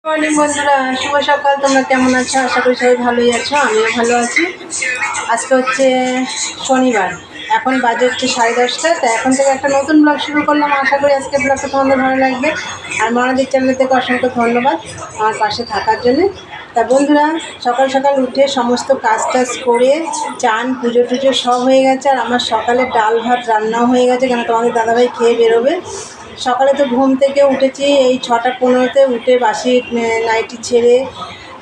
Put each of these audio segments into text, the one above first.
Morning বন্ধুরা, শুভ সকাল। তোমরা কেমন আছো? আশা করি সবাই ভালোই আছো, আমিও ভালো আছি। আজকে হচ্ছে শনিবার, এখন বাজে হচ্ছে 10:30। তা এখন থেকে একটা নতুন ব্লগ শুরু করলাম। আশা করি আজকে ব্লগটা তোমাদের ভালো লাগবে। আর মনাদির চ্যানেল থেকে অসংখ্য ধন্যবাদ আমার পাশে থাকার জন্য। তা বন্ধুরা, সকাল সকাল উঠে সমস্ত কাজ টাজ করে চান পুজো টুজো সব হয়ে গেছে। আর আমার সকালে ডাল ভাত রান্নাও হয়ে গেছে, কেন তোমাদের দাদাভাই খেয়ে বেরোবে। সকালে তো ঘুম থেকে উঠেছি এই 6:15-তে, উঠে বাসি নাইটি ছেড়ে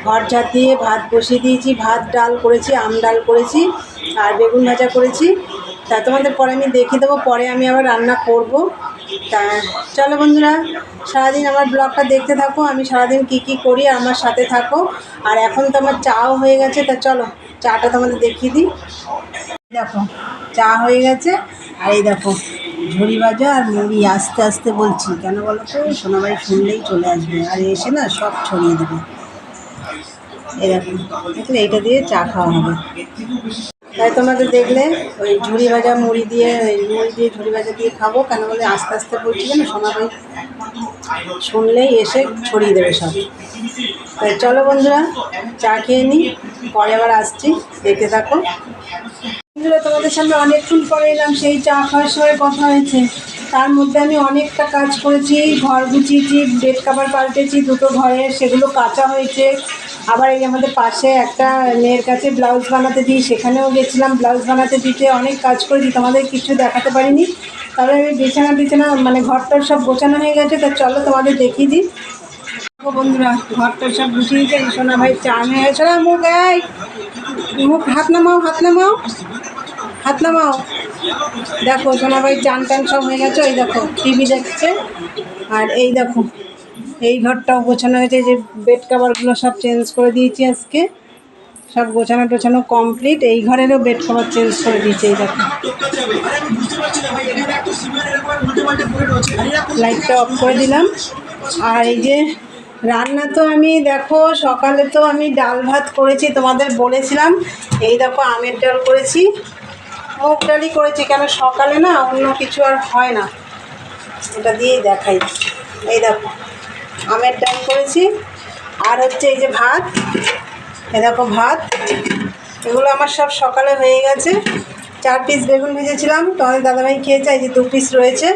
ঘর ঝাঁট দিয়ে ভাত বসিয়ে দিয়েছি। ভাত ডাল করেছি, আম ডাল করেছি আর বেগুন ভাজা করেছি। তা তোমাদের পরে আমি দেখিয়ে দেবো, পরে আমি আবার রান্না করব। তা চলো বন্ধুরা, সারাদিন আমার ব্লগটা দেখতে থাকো, আমি সারাদিন কি করি আর আমার সাথে থাকো। আর এখন তো আমার চাও হয়ে গেছে, তা চলো চাটা তোমাদের দেখিয়ে দিই। দেখো চা হয়ে গেছে, আর এই দেখো ঝুড়ি ভাজা আর মুড়ি। আস্তে আস্তে বলছি কেন বলো তো, সোনাবাই শুনলেই চলে আসবে আর এসে না সব ছড়িয়ে দেবে। এরকম দেখলে এইটা দিয়ে চা খাওয়া হবে। তাই তোমাদের দেখলে ওই ঝুড়ি ভাজা মুড়ি দিয়ে ঝুড়ি ভাজা দিয়ে খাবো। কেন বলে আস্তে আস্তে বলছি কেন, সোনাবাই শুনলেই এসে ছড়িয়ে দেবে সব। তাই চলো বন্ধুরা, চা খেয়ে নিই, পরে আবার আসছি, দেখতে থাকো। বন্ধুরা, তোমাদের সামনে অনেকক্ষণ পরে এলাম। সেই চা খাওয়ার সময় কথা হয়েছে, তার মধ্যে আমি অনেকটা কাজ করেছি। ঘর গুছিয়েছি, বেড কাভার পাল্টেছি দুটো ঘরের, সেগুলো কাচা হয়েছে। আবার এই আমাদের পাশে একটা মেয়ের কাছে ব্লাউজ বানাতে দিই, সেখানেও গেছিলাম ব্লাউজ বানাতে দিতে। অনেক কাজ করেছি, তোমাদের কিছু দেখাতে পারিনি। তবে আমি বিছানা মানে ঘরটার সব গোছানো হয়ে গেছে। তা চলো তোমাদের দেখিয়ে দিই। বন্ধুরা, ঘরটার সব গুছিয়ে দিয়েছে। সোনা ভাই চা নিয়ে গেছে। মুখ মুখ হাত নামাও, হাত নামাও, হাত নামাও। দেখো সোনাভাই চান টান সব হয়ে গেছে। ওই দেখো টিভি দেখছে। আর এই দেখো এই ঘরটাও গোছানো হয়েছে, যে বেড কাভারগুলো সব চেঞ্জ করে দিয়েছি আজকে। সব গোছানো টোছানো কমপ্লিট। এই ঘরেরও বেড কাভার চেঞ্জ করে দিয়েছি। এই দেখো লাইটটা অফ করে দিলাম। আর এই যে রান্না তো আমি দেখো, সকালে তো আমি ডাল ভাত করেছি, তোমাদের বলেছিলাম। এই দেখো আমের ডাল করেছি, মুগ ডালই করেছি, কেন সকালে না অন্য কিছু আর হয় না। এটা দিয়েই দেখাই। এই দেখো আমের ডাল করেছি, আর হচ্ছে এই যে ভাত। এই দেখো ভাত, এগুলো আমার সব সকালে হয়ে গেছে। 4 পিস বেগুন ভেজেছিলাম, তোমাদের দাদাভাই খেয়েছে। এই যে 2 পিস রয়েছে।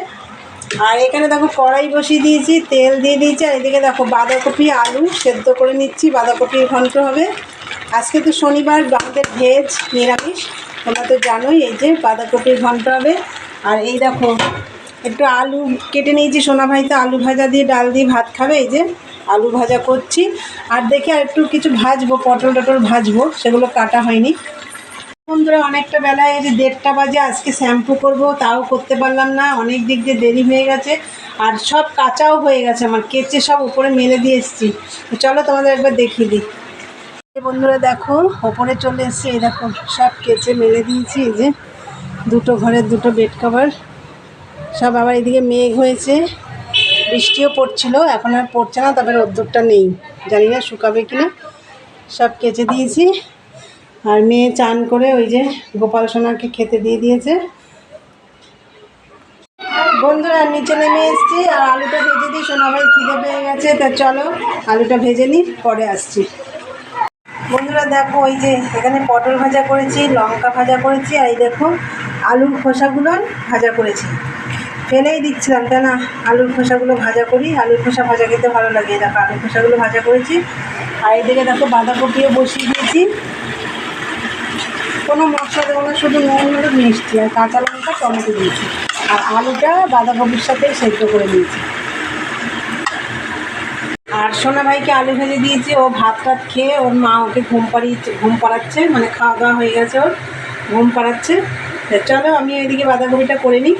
আর এখানে দেখো কড়াই বসিয়ে দিয়েছি, তেল দিয়ে দিয়েছি। আর এদিকে দেখো বাঁধাকপি আলু সেদ্ধ করে নিচ্ছি, বাঁধাকপির ঘন্ট হবে। আজকে তো শনিবার, আমাদের ভেজ নিরামিষ, তোমরা তো জানোই। এই যে বাঁধাকপির ঘন্ট হবে। আর এই দেখো একটু আলু কেটে নিয়েছি, সোনা ভাই তো আলু ভাজা দিয়ে ডাল দিয়ে ভাত খাবে। এই যে আলু ভাজা করছি। আর দেখি আর একটু কিছু ভাজবো, পটল টটল ভাজবো, সেগুলো কাটা হয়নি। বন্ধুরা, অনেকটা বেলায়, এই যে 1:30 বাজে। আজকে শ্যাম্পু করব, তাও করতে পারলাম না, অনেক দিক দিয়ে দেরি হয়ে গেছে। আর সব কাঁচাও হয়ে গেছে আমার, কেচে সব উপরে মেলে দিয়ে এসেছি। চলো তোমাদের একবার দেখিয়ে দিই। বন্ধুরা দেখো, ওপরে চলে এসেছি। এই দেখো সব কেচে মেলে দিয়েছি। এই যে দুটো ঘরের দুটো বেড কভার সব। আবার এদিকে মেঘ হয়েছে, বৃষ্টিও পড়ছিল, এখন আর পড়ছে না। তবে রোদ্দুরটা নেই, জানি না শুকাবে কিনা। সব কেচে দিয়েছি। আর মেয়ে চান করে ওই যে গোপাল সোনাকে খেতে দিয়ে দিয়েছে। বন্ধুরা নিচে নেমে এসেছি, আর আলুটা ভেজে দিই, সোনাভাই খিদে পেয়ে গেছে। তা চলো আলুটা ভেজে নিই, পরে আসছি। বন্ধুরা দেখো, ওই যে এখানে পটল ভাজা করেছি, লঙ্কা ভাজা করেছি। আর এই দেখো আলুর খোসাগুলো ভাজা করেছি, ফেলেই দিচ্ছিলাম, তাই না আলুর খোসাগুলো ভাজা করি। আলুর খোসা ভাজা খেতে ভালো লাগে। দেখো আলুর খোসাগুলো ভাজা করেছি। আর এদিকে দেখো বাঁধাকপিও বসিয়ে দিয়েছি। কোনো মশলা দেবো না, শুধু নুন হলুদ মিষ্টি আর কাঁচা লঙ্কা টমেটো দিয়েছি। আর আলুটা বাঁধাকপির সাথেই সেদ্ধ করে দিয়েছি। আর সোনা ভাইকে আলু ভেজে দিয়েছি, ও ভাত টাত খেয়ে ওর মা ওকে ঘুম পাড়াচ্ছে, মানে খাওয়া দাওয়া হয়ে গেছে, ওর ঘুম পাড়াচ্ছে। চলো আমি এদিকে বাঁধাকপিটা করে নিই।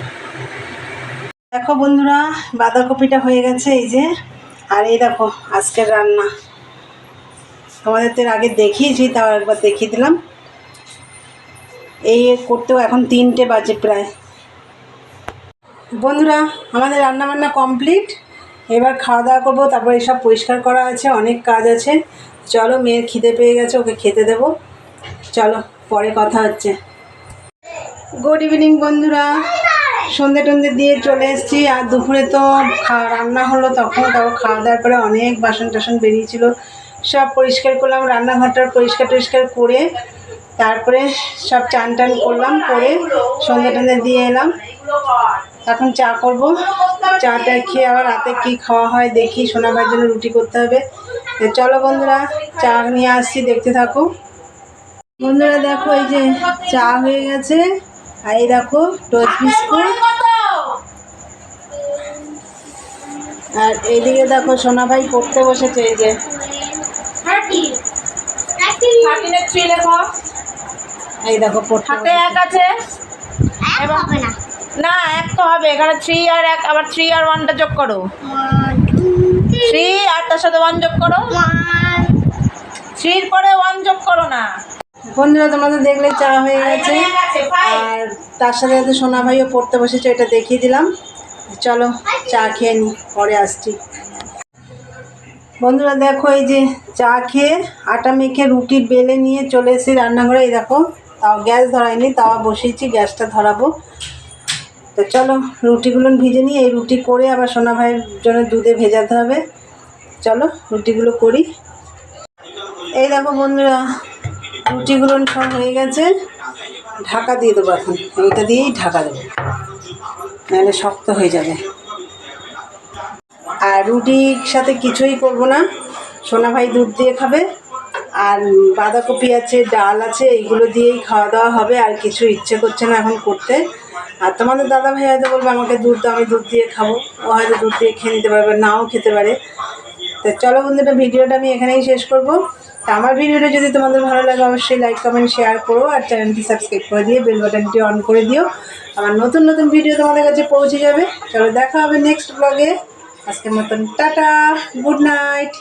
দেখো বন্ধুরা, বাঁধাকপিটা হয়ে গেছে এই যে। আর এই দেখো আজকের রান্না, তোমাদের তো আগে দেখিয়েছি, তাও একবার দেখিয়ে দিলাম। এই করতেও এখন 3টে বাজে প্রায়। বন্ধুরা, আমাদের রান্নাবান্না কমপ্লিট। এবার খাওয়া দাওয়া করবো, তারপর এসব পরিষ্কার করা আছে, অনেক কাজ আছে। চলো, মেয়ের খিদে পেয়ে গেছে, ওকে খেতে দেবো। চলো পরে কথা হচ্ছে। গুড ইভিনিং বন্ধুরা, সন্ধে টন্ধে দিয়ে চলে এসেছি। আর দুপুরে তো রান্না হলো, তখন তারপর খাওয়া দাওয়ার পরে অনেক বাসন টাসন বেরিয়েছিল, সব পরিষ্কার করলাম। রান্নাঘরটা পরিষ্কার টরিষ্কার করে তারপরে সব চান টান করলাম, করে সন্ধে টন্ধে দিয়ে এলাম। এখন চা করব, চাটা খেয়ে আবার রাতে কি খাওয়া হয় দেখি। সোনাবার জন্য রুটি করতে হবে। তো চলো বন্ধুরা, চা নিয়ে আসছি, দেখতে থাকো। বন্ধুরা দেখো, এই যে চা হয়ে গেছে। আর এই দেখো টোস্ট বিস্কুট। আর এইদিকে দেখো সোনা ভাই পড়তে বসেছে। এই যে এই দেখো হাতে এক আছে, না এক তো হবে, এখানে 3 আর 1, আবার 3 আর 1টা যোগ করো, 3 আর তার সাথে 1 যোগ করো, 3 পরে 1 যোগ করো না। বন্ধুরা তোমরা তো দেখলে চা হয়ে গেছে। আর তার সাথে সাথে সোনা ভাইও পড়তে বসেছে, এটা দেখিয়ে দিলাম। চলো চা খেয়ে নি, পরে আসছি। বন্ধুরা দেখো, এই যে চা খেয়ে আটা মেখে রুটি বেলে নিয়ে চলে এসেছি রান্নাঘরে। এই দেখো তাও গ্যাস ধরাইনি, তাওয়া বসিয়েছি, গ্যাসটা ধরাবো। তো চলো রুটিগুলো ভিজে নিয়ে এই রুটি করে আবার সোনা ভাইয়ের জন্য দুধে ভেজাতে হবে। চলো রুটিগুলো করি। এই দেখো বন্ধুরা, রুটিগুলো সব হয়ে গেছে। ঢাকা দিয়ে দেবো এখন, এইটা দিয়েই ঢাকা দেবো, নাহলে শক্ত হয়ে যাবে। আর রুটির সাথে কিছুই করব না, সোনা ভাই দুধ দিয়ে খাবে। আর বাঁধাকপি আছে, ডাল আছে, এইগুলো দিয়েই খাওয়া দাওয়া হবে। আর কিছু ইচ্ছে করছে না এখন করতে। আর তোমাদের দাদা ভাই হয়তো বলবে আমাকে দুধ দাও, আমি দুধ দিয়ে খাবো। ও হয়তো দুধ দিয়ে খেয়ে নিতে পারবে, নাও খেতে পারে। তো চলো বন্ধুরা, ভিডিওটা আমি এখানেই শেষ করব। তা আমার ভিডিওটা যদি তোমাদের ভালো লাগে অবশ্যই লাইক কমেন্ট শেয়ার করো। আর চ্যানেলটি সাবস্ক্রাইব করে দিয়ে বেল বাটনটি অন করে দিও, আমার নতুন নতুন ভিডিও তোমাদের কাছে পৌঁছে যাবে। চলো দেখা হবে নেক্সট ব্লগে। আজকের মতন টাটা, গুড নাইট।